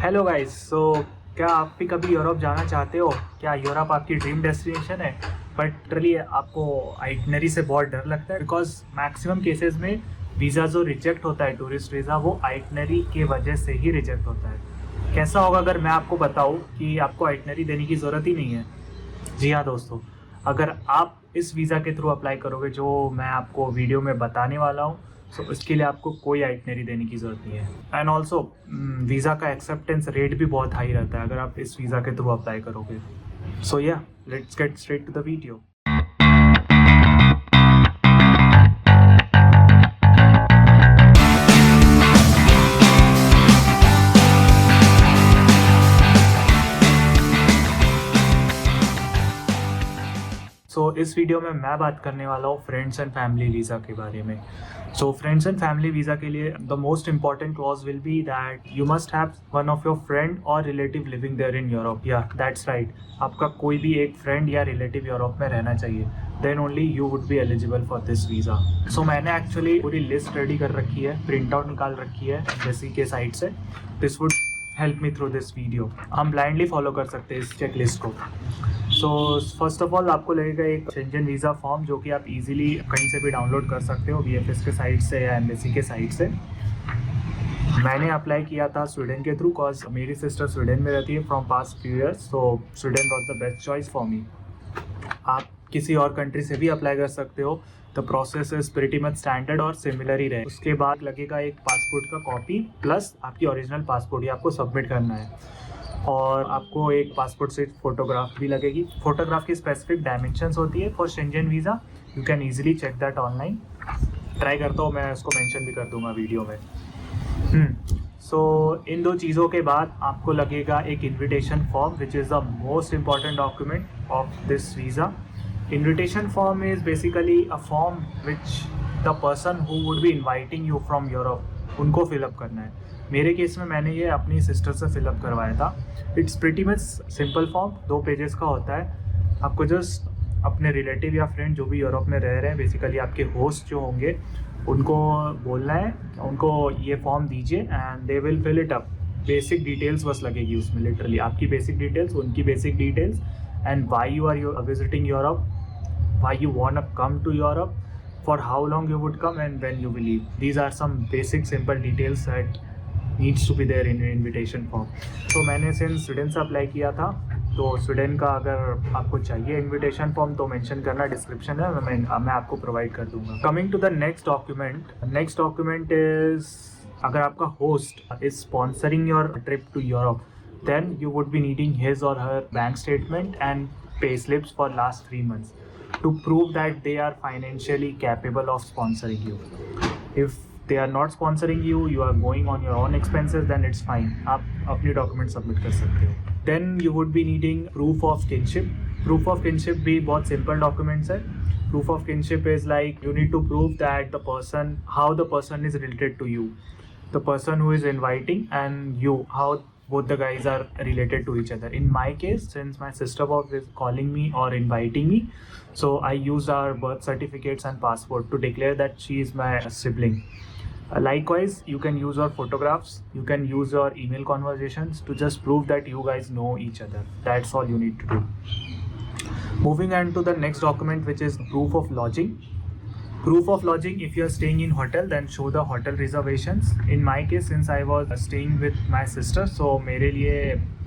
Hello guys. क्या आप भी कभी यूरोप जाना चाहते हो? क्या यूरोप आपकी ड्रीम डेस्टिनेशन है? बट लिटरली आपको आइटनरी से बहुत डर लगता है, बिकॉज मैक्सिमम केसेस में वीज़ा जो रिजेक्ट होता है, टूरिस्ट वीज़ा, वो आइटनरी की वजह से ही रिजेक्ट होता है। कैसा होगा अगर मैं आपको बताऊं कि आपको आइटनरी देने की ज़रूरत ही नहीं है? जी हाँ दोस्तों, अगर आप इस वीज़ा के थ्रू अप्लाई करोगे जो मैं आपको वीडियो में बताने वाला हूँ, सो इसके लिए आपको कोई आइटनरी देने की ज़रूरत नहीं है। एंड ऑल्सो वीज़ा का एक्सेप्टेंस रेट भी बहुत हाई रहता है अगर आप इस वीज़ा के थ्रू अप्लाई करोगे। सो या let's get straight to the video. इस वीडियो में मैं बात करने वाला हूँ फ्रेंड्स एंड फैमिली वीज़ा के बारे में। फ्रेंड्स एंड फैमिली वीज़ा के लिए the most important clause will be that you must have one of your friend और relative living there in Europe. या दैट्स राइट, आपका कोई भी एक फ्रेंड या रिलेटिव यूरोप में रहना चाहिए, then only you would be eligible for this visa. मैंने एक्चुअली पूरी लिस्ट रेडी कर रखी है, प्रिंट आउट निकाल रखी है जैसी के साइट से। This would help me through this video. हम ब्लाइंडली फॉलो कर सकते हैं इस चेक लिस्ट को। फर्स्ट ऑफ ऑल आपको लगेगा एक शेंजन वीज़ा फॉर्म, जो कि आप इजीली कहीं से भी डाउनलोड कर सकते हो, VFS के साइट से या एम्बेसी के साइट से। मैंने अप्लाई किया था स्वीडन के थ्रू, कॉज मेरी सिस्टर स्वीडन में रहती है from past few years, so Sweden was the best choice for me. आप किसी और कंट्री से भी अप्लाई कर सकते हो, the process is pretty much standard और सिमिलर ही रहे। उसके बाद लगेगा एक पासपोर्ट का कॉपी प्लस आपकी ओरिजिनल पासपोर्ट, ये आपको सबमिट करना है। और आपको एक पासपोर्ट साइज फोटोग्राफ भी लगेगी। फोटोग्राफ की स्पेसिफिक डायमेंशंस होती है for Schengen visa, you can easily check that online. Try करता हूँ, मैं उसको मेंशन भी कर दूंगा वीडियो में। इन दो चीज़ों के बाद आपको लगेगा एक invitation form, which is the most important document of this visa. Invitation form is basically a form which the person who would be inviting you from Europe उनको फिलअप करना है। मेरे केस में मैंने ये अपनी सिस्टर से फिलअप करवाया था। It's pretty much simple form, 2 pages का होता है। आपको जस्ट अपने रिलेटिव या फ्रेंड जो भी यूरोप में रह रहे हैं, बेसिकली आपके होस्ट जो होंगे, उनको बोलना है, उनको ये फॉर्म दीजिए and they will fill it up. Basic details बस लगेगी उसमें, लिटरली आपकी बेसिक डिटेल्स, उनकी basic details, and why you are visiting Europe, why you want to come to Europe, for how long you would come and when you will leave. These are some basic simple details that needs to be there in your invitation form. मैंने since Sweden से apply किया था, तो Sweden का अगर आपको चाहिए invitation form तो मेंशन करना डिस्क्रिप्शन है, मैं आपको प्रोवाइड कर दूंगा। Coming to the next document is, अगर आपका host is sponsoring your trip to Europe, then you would be needing his or her bank statement and pay slips for last 3 months to prove that they are financially capable of sponsoring you. If they are not sponsoring you, you are going on your own expenses, then it's fine. आप अपनी document submit कर सकते हो। Then you would be needing proof of kinship. Proof of kinship भी बहुत simple documents है। Proof of kinship is like you need to prove that the person, how the person is related to you, the person who is inviting and you, how both the guys are related to each other. In my case, since my sister was calling me or inviting me, so I used our birth certificates and passport to declare that she is my sibling. Likewise, you can use your photographs, you can use your email conversations to just prove that you guys know each other. That's all you need to do. Moving on to the next document, which is proof of lodging. Proof of lodging, if you are staying in hotel, then show the hotel reservations. In my case, since I was staying with my sister, so मेरे लिए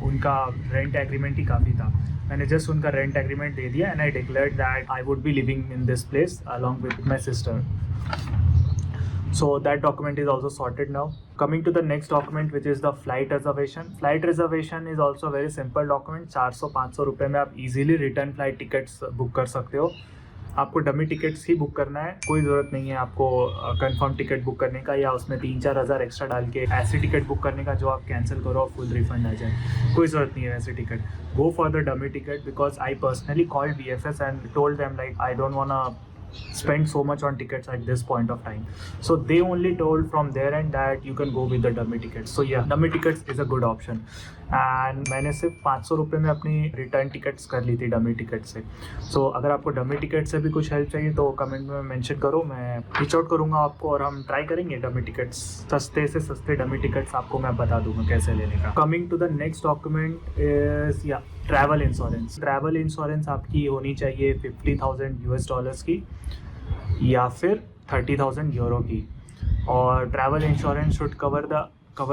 उनका rent agreement ही काफ़ी था। मैंने just उनका rent agreement दे दिया and I declared that I would B living in this place along with my sister. So that document is also sorted now. Coming to the next document, which is the flight reservation. Flight reservation is also a very simple document. 400-500 रुपये में आप easily return flight tickets book कर सकते हो। आपको dummy tickets ही book करना है, कोई ज़रूरत नहीं है आपको कंफर्म टिकट बुक करने का, या उसमें 3-4 हज़ार एक्स्ट्रा डाल के ऐसी टिकट बुक करने का जो आप कैंसिल करो और फुल रिफंड आ जाए। कोई ज़रूरत नहीं है ऐसी ticket. Go for the dummy ticket, because I personally called VFS and told them like I don't want spend so much on tickets at this point of time. So they only told from their end that you can go with the dummy tickets. So yeah, dummy tickets is a good option. And मैंने सिर्फ 500 रुपये में अपनी return tickets कर ली थी dummy ticket से। सो अगर आपको डमी टिकट से भी कुछ हेल्प चाहिए तो कमेंट में मेंशन करो, मैं रीच आउट करूँगा आपको और हम ट्राई करेंगे डमी टिकट्स, सस्ते से सस्ते डमी टिकट्स आपको मैं बता दूँगा कैसे लेने का। Coming to the next document is travel insurance. Travel insurance आपकी होनी चाहिए 50,000 US डॉलर्स की या फिर 30,000 यूरो की। और travel insurance should cover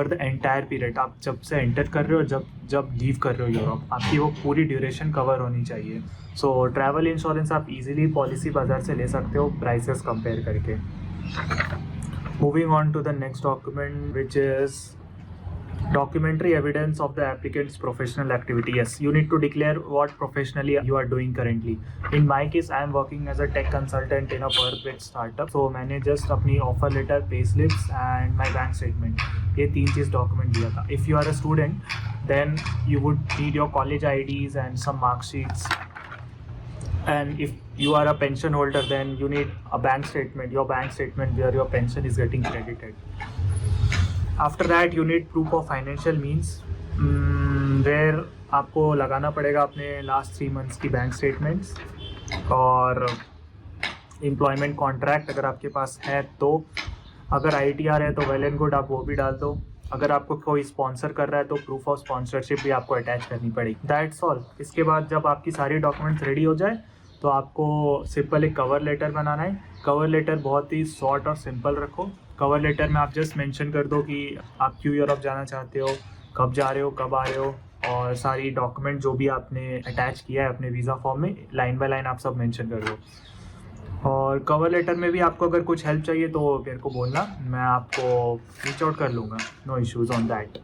the entire period. आप जब से एंटर कर रहे हो जब लीव कर रहे हो यूरोप, आपकी वो पूरी ड्यूरेशन कवर होनी चाहिए। सो ट्रैवल इंश्योरेंस आप इजीली पॉलिसी बाजार से ले सकते हो प्राइसेस कंपेयर करके। Moving on to the next document which is documentary evidence of the applicant's professional activity. Yes, you need to declare what professionally you are doing currently. In my case, I am working as a tech consultant in a Perth-based startup. So मैंने just अपनी offer letter, payslips and my bank statement, ये 3 चीज़ document दिया था. If you are a student, then you would need your college IDs and some mark sheets. And if you are a pension holder, then you need a bank statement, your bank statement where your pension is getting credited. After that you need proof of financial means where आपको लगाना पड़ेगा अपने last 3 months की bank statements और employment contract अगर आपके पास है तो। अगर ITR है तो वेल एंड गुड, आप वो भी डाल दो। अगर आपको कोई स्पॉन्सर कर रहा है तो प्रूफ ऑफ स्पॉन्सरशिप भी आपको अटैच करनी पड़ेगी। That's all. इसके बाद जब आपकी सारी डॉक्यूमेंट्स रेडी हो जाए तो आपको सिंपल एक कवर लेटर बनाना है। कवर लेटर बहुत ही शॉर्ट और सिंपल रखो। कवर लेटर में आप जस्ट मेंशन कर दो कि आप क्यों यूरोप जाना चाहते हो, कब जा रहे हो, कब आ रहे हो, और सारी डॉक्यूमेंट जो भी आपने अटैच किया है अपने वीज़ा फॉर्म में लाइन बाय लाइन आप सब मेंशन कर दो। और कवर लेटर में भी आपको अगर कुछ हेल्प चाहिए तो मेरे को बोलना, मैं आपको रीच आउट कर लूँगा, नो इश्यूज़ ऑन दैट।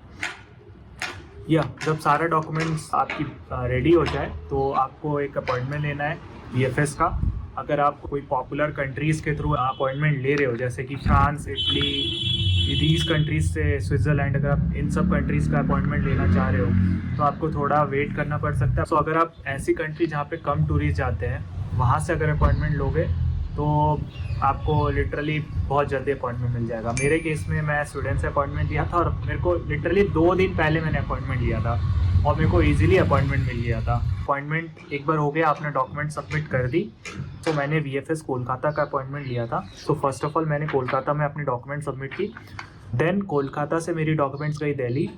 जब सारा डॉक्यूमेंट्स आपकी रेडी हो जाए तो आपको एक अपॉइंटमेंट लेना है VFS का। अगर आप कोई पॉपुलर कंट्रीज़ के थ्रू अपॉइंटमेंट ले रहे हो जैसे कि फ्रांस, इटली, दीज कंट्रीज़ से स्विट्ज़रलैंड, अगर आप इन सब कंट्रीज़ का अपॉइंटमेंट लेना चाह रहे हो तो आपको थोड़ा वेट करना पड़ सकता है। सो अगर आप ऐसी कंट्री जहाँ पे कम टूरिस्ट जाते हैं वहाँ से अगर अपॉइंटमेंट लोगे तो आपको लिटरली बहुत जल्दी अपॉइंटमेंट मिल जाएगा। मेरे केस में मैं स्वीडन से अपॉइंटमेंट लिया था और मेरे को लिटरली 2 दिन पहले मैंने अपॉइंटमेंट लिया था और मेरे को ईजिली अपॉइंटमेंट मिल गया था। अपॉइंटमेंट एक बार हो गया, आपने डॉक्यूमेंट सबमिट कर दी, तो मैंने VFS कोलकाता का अपॉइंटमेंट लिया था। सो फर्स्ट ऑफ ऑल मैंने कोलकाता में अपनी डॉक्यूमेंट सबमिट की, देन कोलकाता से मेरी डॉक्यूमेंट्स गई Delhi,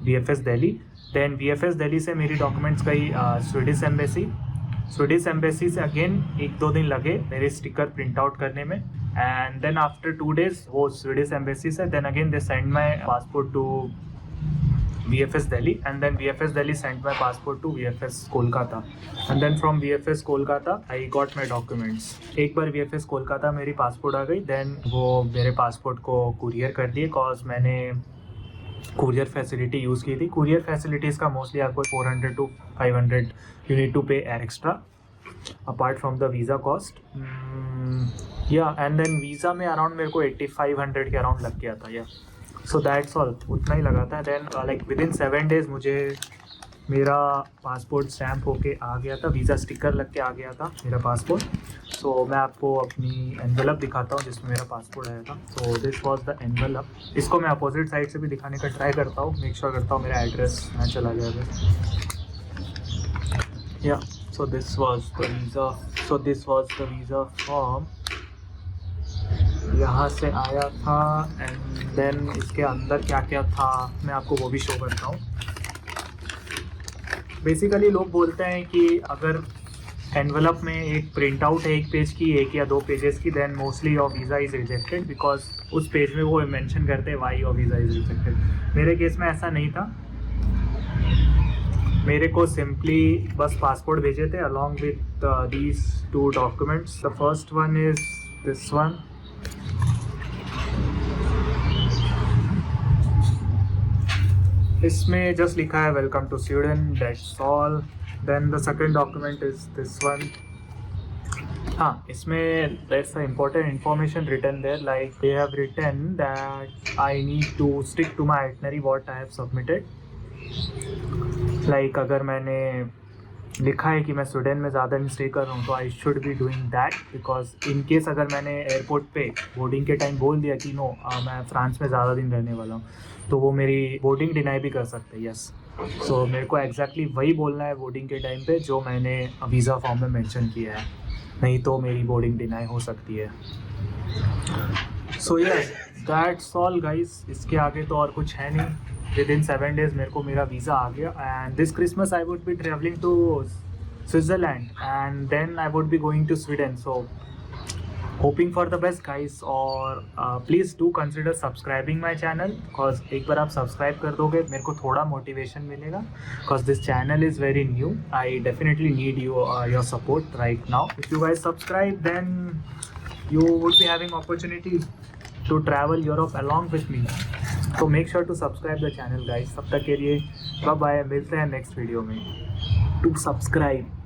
VFS Delhi, then VFS Delhi से मेरी डॉक्यूमेंट्स गई स्वीडिश एम्बेसी। स्वीडिश एम्बेसी से अगेन 1-2 दिन लगे मेरे स्टिकर प्रिंट आउट करने में, एंड देन आफ्टर 2 days वो स्वीडिश एम्बेसी से then again they send my passport to VFS Delhi, and then VFS Delhi sent my passport to VFS Kolkata, and then from VFS Kolkata I got my documents. एक बार VFS Kolkata मेरी passport आ गई, then वो मेरे passport को courier कर दिए, cause मैंने courier facility use की थी। कुरियर फैसिलिटीज़ का मोस्टली आपको 400 to 500 you need to pay extra apart from the visa cost. And then visa में अराउंड मेरे को 8500 के अराउंड लग गया था। सो दैट्स ऑल, उतना ही लगा था। देन लाइक विदिन 7 days मुझे मेरा पासपोर्ट स्टैम्प होके आ गया था, वीज़ा स्टिकर लग के आ गया था मेरा पासपोर्ट। सो मैं आपको अपनी एनवेलप दिखाता हूँ जिसमें मेरा पासपोर्ट आया था। So this was the envelope. इसको मैं अपोजिट साइड से भी दिखाने का ट्राई करता हूँ, मेक श्योर करता हूँ मेरा एड्रेस ना चला गया है। So this was the visa form, यहाँ से आया था, एंड देन इसके अंदर क्या क्या था मैं आपको वो भी शो करता हूँ। बेसिकली लोग बोलते हैं कि अगर एनवेलप में एक प्रिंट आउट है 1 पेज की, 1 या 2 पेजेस की, then mostly your visa is rejected, because उस पेज में वो मेंशन करते हैं why your visa is rejected. मेरे केस में ऐसा नहीं था, मेरे को सिंपली बस पासपोर्ट भेजे थे along with these 2 documents. The first one is this one, इसमें जस्ट लिखा है welcome to Sweden, that's all. Then the second document is this one. इसमें there's an important information written there, like they have written that I need to stick to my itinerary what I have submitted. Like अगर मैंने लिखा है कि मैं Sweden में ज़्यादा दिन स्टे कर रहा हूँ, तो I should be doing that, because in case अगर मैंने एयरपोर्ट पे बोर्डिंग के टाइम बोल दिया कि नो मैं फ्रांस में ज़्यादा दिन रहने वाला हूँ, तो वो मेरी बोर्डिंग डिनाई भी कर सकते हैं। यस, सो मेरे को एग्जैक्टली वही बोलना है बोर्डिंग के टाइम पे जो मैंने वीज़ा फॉर्म में मेंशन किया है, नहीं तो मेरी बोर्डिंग डिनाई हो सकती है। So yes, that's all guys, इसके आगे तो और कुछ है नहीं। विद इन 7 days मेरे को मेरा वीज़ा आ गया, and this Christmas I would be travelling to Switzerland and then I would be going to Sweden. So hoping for the best guys, और please do consider subscribing my channel, because एक बार आप subscribe कर दोगे मेरे को थोड़ा motivation मिलेगा, because this channel is very new. I definitely need your support right now. If you guys subscribe then you would be having opportunity to travel Europe along with me. So make sure to subscribe the channel guys. तब तक के लिए bye bye, मिलते हैं next video में। To subscribe